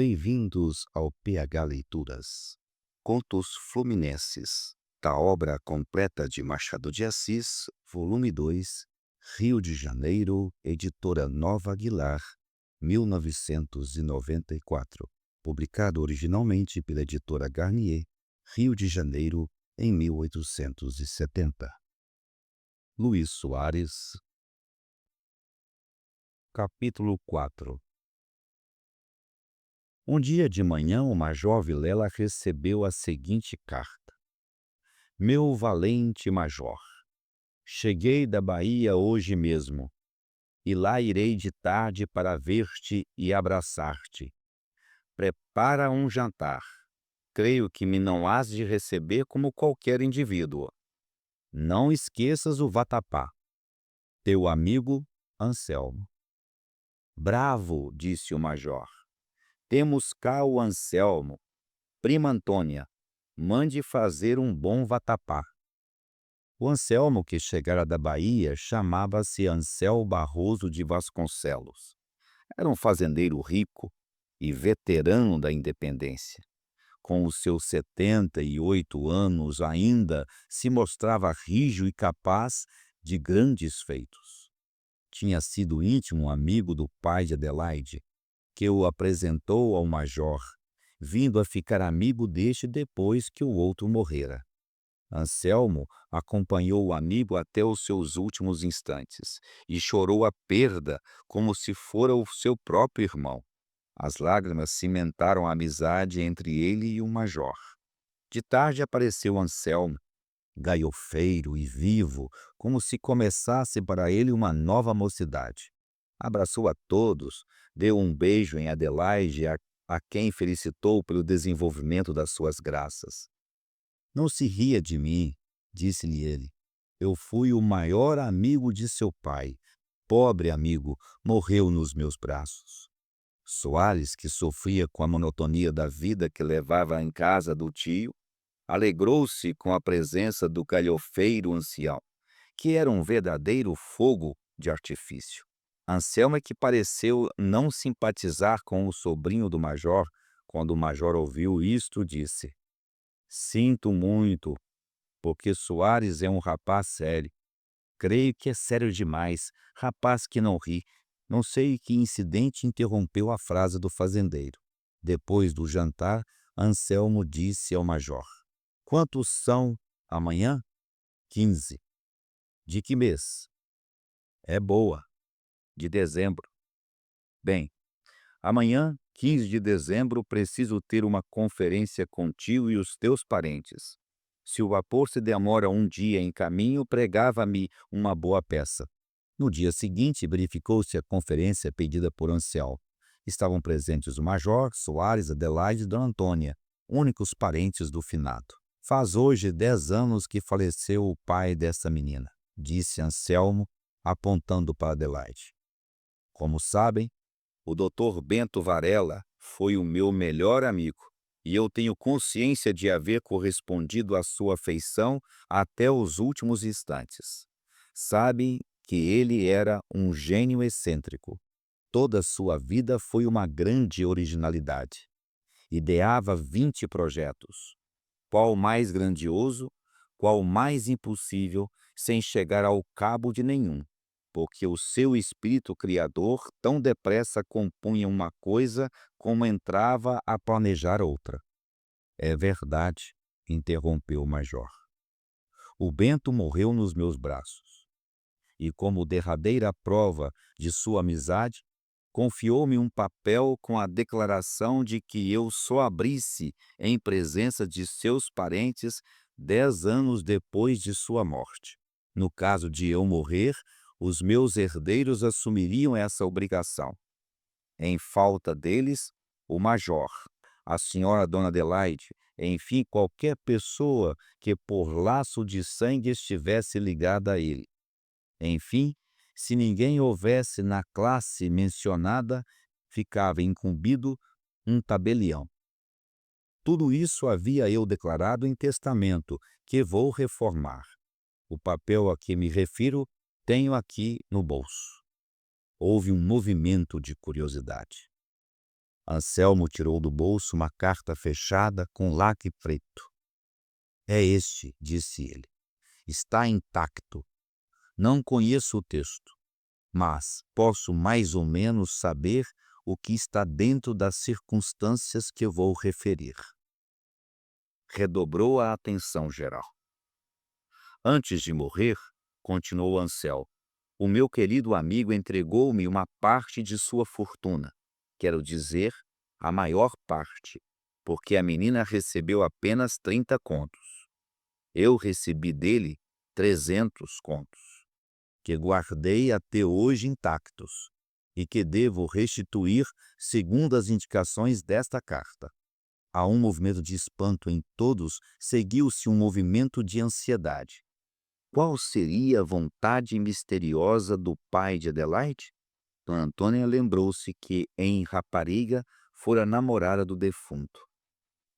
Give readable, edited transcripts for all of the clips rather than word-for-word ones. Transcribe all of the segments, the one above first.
Bem-vindos ao PH Leituras. Contos Fluminenses, da obra completa de Machado de Assis, volume 2, Rio de Janeiro, editora Nova Aguilar, 1994. Publicado originalmente pela editora Garnier, Rio de Janeiro, em 1870. Luís Soares. Capítulo 4. Um dia de manhã, o Major Vilela recebeu a seguinte carta: Meu valente Major, cheguei da Bahia hoje mesmo, e lá irei de tarde para ver-te e abraçar-te. Prepara um jantar. Creio que me não hás de receber como qualquer indivíduo. Não esqueças o vatapá. Teu amigo Anselmo. Bravo, disse o Major. Temos cá o Anselmo. Prima Antônia, mande fazer um bom vatapá. O Anselmo, que chegara da Bahia, chamava-se Ansel Barroso de Vasconcelos. Era um fazendeiro rico e veterano da independência. Com os seus 78 anos ainda se mostrava rijo e capaz de grandes feitos. Tinha sido íntimo amigo do pai de Adelaide, que o apresentou ao Major, vindo a ficar amigo deste depois que o outro morrera. Anselmo acompanhou o amigo até os seus últimos instantes e chorou a perda como se fora o seu próprio irmão. As lágrimas cimentaram a amizade entre ele e o Major. De tarde apareceu Anselmo, gaiofeiro e vivo, como se começasse para ele uma nova mocidade. Abraçou a todos, deu um beijo em Adelaide, a quem felicitou pelo desenvolvimento das suas graças. Não se ria de mim, disse-lhe ele. Eu fui o maior amigo de seu pai. Pobre amigo, morreu nos meus braços. Soares, que sofria com a monotonia da vida que levava em casa do tio, alegrou-se com a presença do galhofeiro ancião, que era um verdadeiro fogo de artifício. Anselmo é que pareceu não simpatizar com o sobrinho do Major. Quando o Major ouviu isto, disse: Sinto muito, porque Soares é um rapaz sério. Creio que é sério demais, rapaz que não ri. Não sei que incidente interrompeu a frase do fazendeiro. Depois do jantar, Anselmo disse ao Major: Quantos são amanhã? 15. De que mês? É boa. De dezembro. Bem, amanhã, 15 de dezembro, preciso ter uma conferência contigo e os teus parentes. Se o vapor se demora um dia em caminho, pregava-me uma boa peça. No dia seguinte, verificou-se a conferência pedida por Anselmo. Estavam presentes o Major, Soares, Adelaide e Dona Antônia, únicos parentes do finado. Faz hoje 10 anos que faleceu o pai dessa menina, disse Anselmo, apontando para Adelaide. Como sabem, o Dr. Bento Varela foi o meu melhor amigo, e eu tenho consciência de haver correspondido à sua afeição até os últimos instantes. Sabem que ele era um gênio excêntrico. Toda a sua vida foi uma grande originalidade. Ideava 20 projetos. Qual mais grandioso, qual mais impossível, sem chegar ao cabo de nenhum, porque o seu espírito criador tão depressa compunha uma coisa como entrava a planejar outra. É verdade, interrompeu o Major. O Bento morreu nos meus braços, e como derradeira prova de sua amizade, confiou-me um papel com a declaração de que eu só abrisse em presença de seus parentes 10 anos depois de sua morte. No caso de eu morrer, os meus herdeiros assumiriam essa obrigação. Em falta deles, o Major, a senhora Dona Adelaide, enfim, qualquer pessoa que por laço de sangue estivesse ligada a ele. Enfim, se ninguém houvesse na classe mencionada, ficava incumbido um tabelião. Tudo isso havia eu declarado em testamento, que vou reformar. O papel a que me refiro tenho aqui no bolso. Houve um movimento de curiosidade. Anselmo tirou do bolso uma carta fechada com lacre preto. "É este", disse ele. "Está intacto. Não conheço o texto, mas posso mais ou menos saber o que está dentro das circunstâncias que vou referir." Redobrou a atenção geral. "Antes de morrer", continuou Anselmo, "o meu querido amigo entregou-me uma parte de sua fortuna, quero dizer, a maior parte, porque a menina recebeu apenas 30 contos. Eu recebi dele 300 contos, que guardei até hoje intactos, e que devo restituir segundo as indicações desta carta." A um movimento de espanto em todos, seguiu-se um movimento de ansiedade. Qual seria a vontade misteriosa do pai de Adelaide? Dona Antônia lembrou-se que, em rapariga, fora namorada do defunto,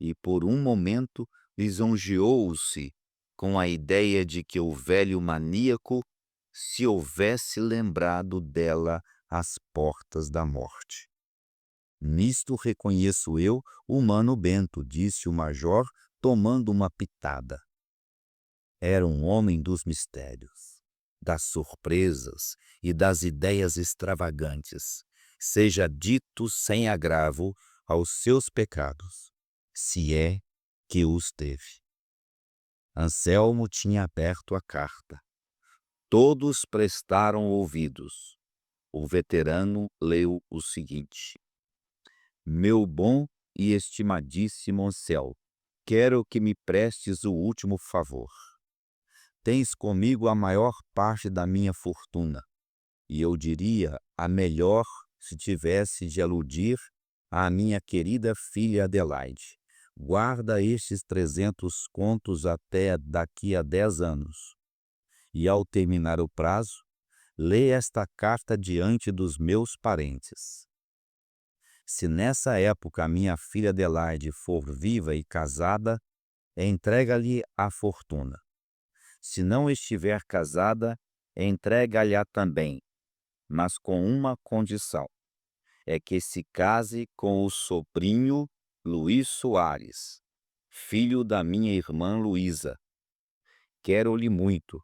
e por um momento lisonjeou-se com a ideia de que o velho maníaco se houvesse lembrado dela às portas da morte. "Nisto reconheço eu o Mano Bento", disse o major, tomando uma pitada. Era um homem dos mistérios, das surpresas e das ideias extravagantes, seja dito sem agravo aos seus pecados, se é que os teve. Anselmo tinha aberto a carta. Todos prestaram ouvidos. O veterano leu o seguinte: "Meu bom e estimadíssimo Anselmo, quero que me prestes o último favor. Tens comigo a maior parte da minha fortuna, e eu diria a melhor se tivesse de aludir à minha querida filha Adelaide. Guarda estes 300 contos até daqui a 10 anos. E ao terminar o prazo, lê esta carta diante dos meus parentes. Se nessa época a minha filha Adelaide for viva e casada, entrega-lhe a fortuna. Se não estiver casada, entrega-lhe também, mas com uma condição: é que se case com o sobrinho Luís Soares, filho da minha irmã Luísa. Quero-lhe muito,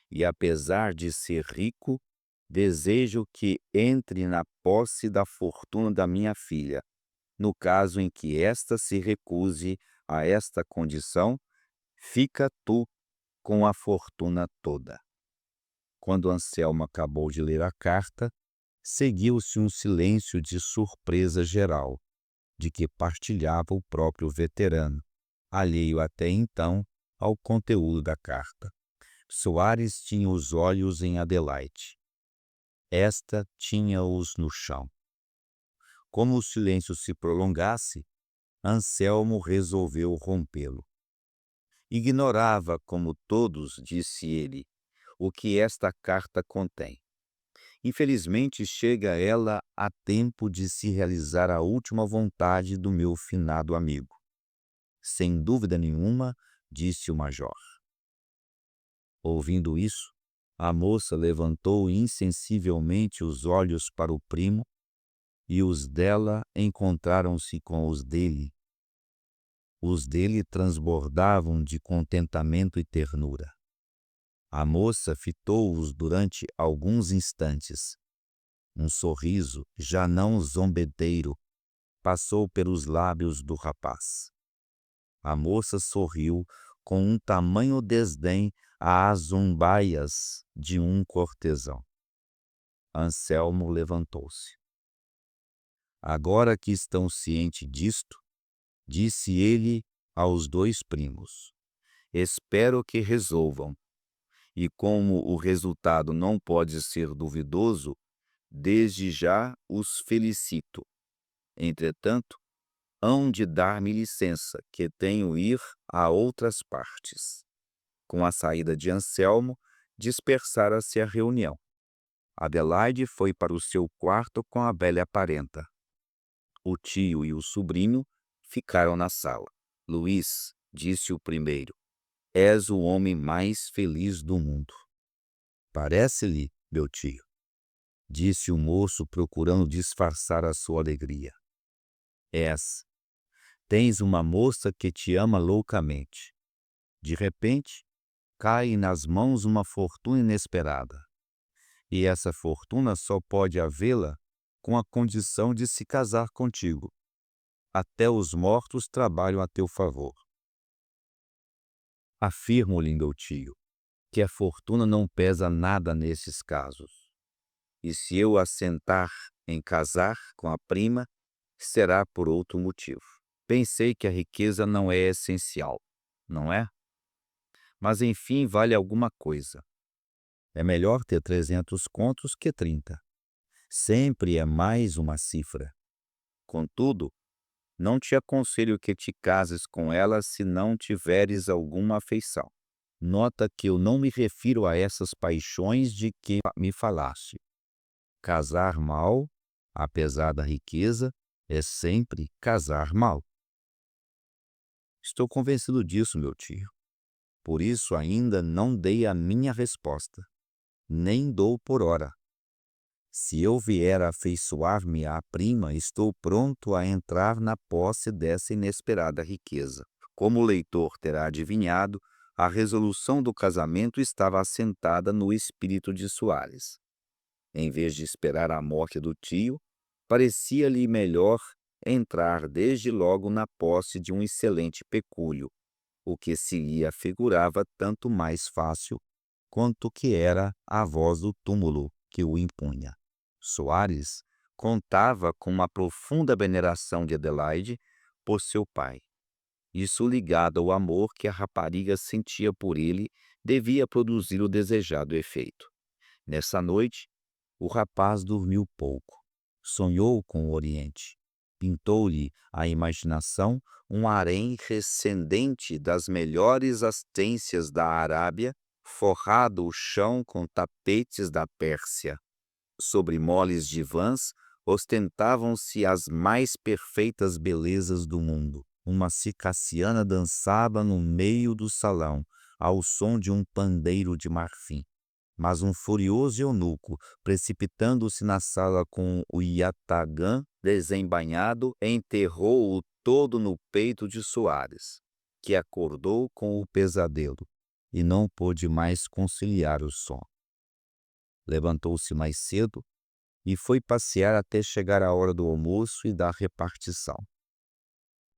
e apesar de ser rico, desejo que entre na posse da fortuna da minha filha. No caso em que esta se recuse a esta condição, fica tu com a fortuna toda." Quando Anselmo acabou de ler a carta, seguiu-se um silêncio de surpresa geral, de que partilhava o próprio veterano, alheio até então ao conteúdo da carta. Soares tinha os olhos em Adelaide. Esta tinha-os no chão. Como o silêncio se prolongasse, Anselmo resolveu rompê-lo. "Ignorava, como todos", disse ele, "o que esta carta contém. Infelizmente chega ela a tempo de se realizar a última vontade do meu finado amigo." "Sem dúvida nenhuma", disse o major. Ouvindo isso, a moça levantou insensivelmente os olhos para o primo, e os dela encontraram-se com os dele. Os dele transbordavam de contentamento e ternura. A moça fitou-os durante alguns instantes. Um sorriso, já não zombeteiro, passou pelos lábios do rapaz. A moça sorriu com um tamanho desdém às zumbaias de um cortesão. Anselmo levantou-se. "Agora que estão cientes disto", disse ele aos dois primos, "espero que resolvam. E como o resultado não pode ser duvidoso, desde já os felicito. Entretanto, hão de dar-me licença, que tenho ir a outras partes." Com a saída de Anselmo, dispersara-se a reunião. Adelaide foi para o seu quarto com a velha parenta. O tio e o sobrinho ficaram na sala. "Luís", disse o primeiro, "és o homem mais feliz do mundo." "Parece-lhe, meu tio", disse o moço, procurando disfarçar a sua alegria. És. Tens uma moça que te ama loucamente. De repente, cai nas mãos uma fortuna inesperada. E essa fortuna só pode havê-la com a condição de se casar contigo. Até os mortos trabalham a teu favor. Afirmo-lhe, meu tio, que a fortuna não pesa nada nesses casos. E se eu assentar em casar com a prima, será por outro motivo. Pensei que a riqueza não é essencial, não é? Mas enfim, vale alguma coisa. É melhor ter 300 contos que 30. Sempre é mais uma cifra. Contudo, não te aconselho que te cases com ela se não tiveres alguma afeição. Nota que eu não me refiro a essas paixões de que me falaste. Casar mal, apesar da riqueza, é sempre casar mal. Estou convencido disso, meu tio. Por isso ainda não dei a minha resposta, nem dou por ora. Se eu vier a afeiçoar-me à prima, estou pronto a entrar na posse dessa inesperada riqueza. Como o leitor terá adivinhado, a resolução do casamento estava assentada no espírito de Soares. Em vez de esperar a morte do tio, parecia-lhe melhor entrar desde logo na posse de um excelente pecúlio, o que se lhe afigurava tanto mais fácil quanto que era a voz do túmulo que o impunha. Soares contava com uma profunda veneração de Adelaide por seu pai. Isso, ligado ao amor que a rapariga sentia por ele, devia produzir o desejado efeito. Nessa noite, o rapaz dormiu pouco. Sonhou com o Oriente. Pintou-lhe a imaginação um harém recendente das melhores astências da Arábia, forrado o chão com tapetes da Pérsia. Sobre moles divãs ostentavam-se as mais perfeitas belezas do mundo. Uma circassiana dançava no meio do salão, ao som de um pandeiro de marfim. Mas um furioso eunuco, precipitando-se na sala com o iatagã desembainhado, enterrou-o todo no peito de Soares, que acordou com o pesadelo e não pôde mais conciliar o sono. Levantou-se mais cedo e foi passear até chegar a hora do almoço e da repartição.